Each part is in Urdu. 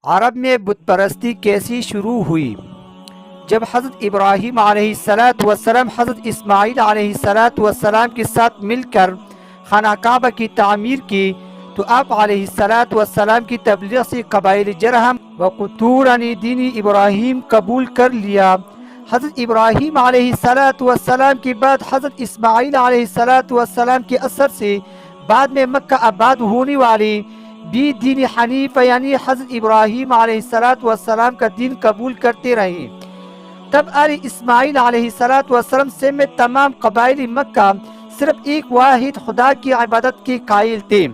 عرب میں بت پرستی کیسی شروع ہوئی؟ جب حضرت ابراہیم علیہ السلام حضرت اسماعیل علیہ السلام کے ساتھ مل کر خانہ کعبہ کی تعمیر کی تو آپ علیہ السلام کی تبلیغ سے قبائل جرہم و قطور نے دین ابراہیم قبول کر لیا۔ حضرت ابراہیم علیہ السلام کے بعد حضرت اسماعیل علیہ السلام کے اثر سے بعد میں مکہ آباد ہونے والے بھی دین حنیف یعنی حضرت ابراہیم علیہ السلام کا دین قبول کرتے رہے۔ تب آل اسماعیل علیہ السلام سمیت تمام قبائل مکہ صرف ایک واحد خدا کی عبادت کے قائل تھے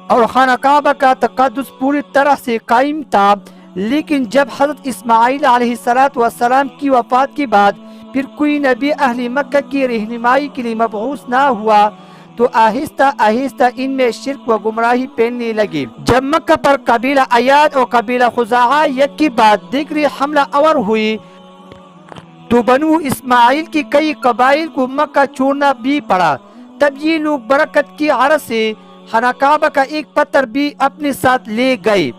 اور خانہ کعبہ کا تقدس پوری طرح سے قائم تھا۔ لیکن جب حضرت اسماعیل علیہ السلام کی وفات کے بعد پھر کوئی نبی اہل مکہ کی رہنمائی کے لیے مبعوث نہ ہوا تو آہستہ آہستہ ان میں شرک و گمراہی پھیلنے لگی۔ جب مکہ پر قبیلہ ایاد اور قبیلہ خزاعہ یک کے بعد دیگری حملہ آور ہوئی تو بنو اسماعیل کی کئی قبائل کو مکہ چھوڑنا بھی پڑا۔ تب یہ لوگ برکت کی غرض سے خانہ کعبہ کا ایک پتھر بھی اپنے ساتھ لے گئے۔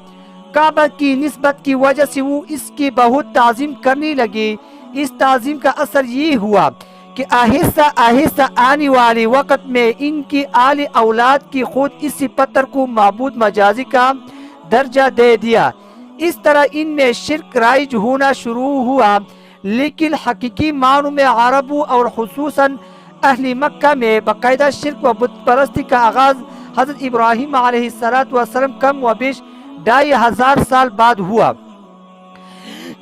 کعبہ کی نسبت کی وجہ سے وہ اس کی بہت تعظیم کرنے لگے۔ اس تعظیم کا اثر یہ ہوا کہ آہستہ آہستہ آنے والے وقت میں ان کی آل اولاد کی خود اسی پتھر کو معبود مجازی کا درجہ دے دیا۔ اس طرح ان میں شرک رائج ہونا شروع ہوا، لیکن حقیقی معنوں میں عربوں اور خصوصاً اہل مکہ میں باقاعدہ شرک و بت پرستی کا آغاز حضرت ابراہیم علیہ السلام کم و بیش 2500 سال بعد ہوا۔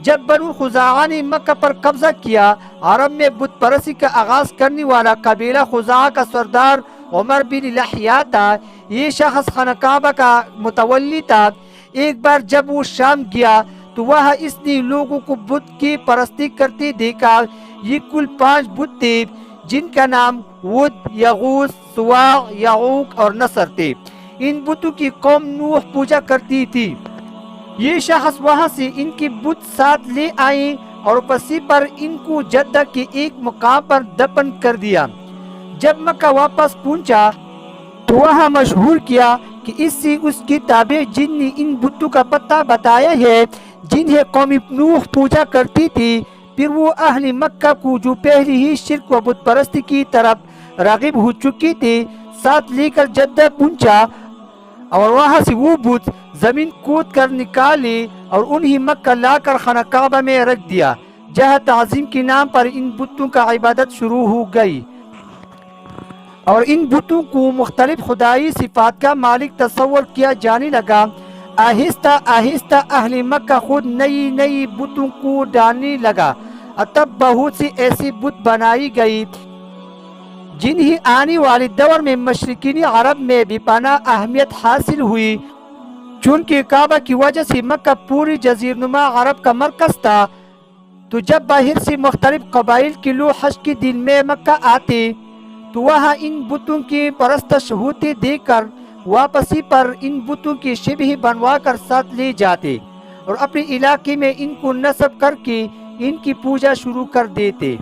جب بنو خزاعہ نے مکہ پر قبضہ کیا، عرب میں بت پرستی کا آغاز کرنے والا قبیلہ خزاعہ کا سردار عمر بن لحیہ تھا۔ یہ شخص خانہ کعبہ کا متولی تھا۔ ایک بار جب وہ شام گیا تو وہاں اس نے لوگوں کو بت کی پرستی کرتے دیکھا۔ یہ کل 5 بت تھے جن کا نام ود، یغوث، سواع، یعوق اور نصر تھے۔ ان بتوں کی قوم نوح پوجا کرتی تھی۔ یہ شخص وہاں سے ان کی بت ساتھ لے آئے اور پسی پر ان کو جدہ کے ایک مقام پر دفن کر دیا۔ جب مکہ واپس پہنچا تو وہاں مشہور کیا کہ اس سے اس کی تابع جن نے ان بتوں کا پتہ بتایا ہے جنہیں قوم نوح پوجا کرتی تھی۔ پھر وہ اہل مکہ کو جو پہلے ہی شرک و بت پرستی کی طرف راغب ہو چکی تھی ساتھ لے کر جدہ پہنچا اور وہاں سے وہ بت زمین کود کر نکالے اور انہیں مکہ لا کر خانہ کعبہ میں رکھ دیا، جہاں تعظیم کے نام پر ان بتوں کا عبادت شروع ہو گئی اور ان بتوں کو مختلف خدائی صفات کا مالک تصور کیا جانے لگا۔ آہستہ آہستہ اہل مکہ خود نئی نئی بتوں کو ڈالنے لگا۔ تب بہت سی ایسی بت بنائی گئی جنہیں آنے والے دور میں مشرقین عرب میں بے پناہ اہمیت حاصل ہوئی۔ چونکہ کعبہ کی وجہ سے مکہ پوری جزیرہ نما عرب کا مرکز تھا، تو جب باہر سے مختلف قبائل کے لوگ حج کے دن میں مکہ آتے تو وہاں ان بتوں کی پرستش ہوتے دیکھ کر واپسی پر ان بتوں کی شبہ بنوا کر ساتھ لے جاتے اور اپنے علاقے میں ان کو نصب کر کے ان کی پوجا شروع کر دیتے۔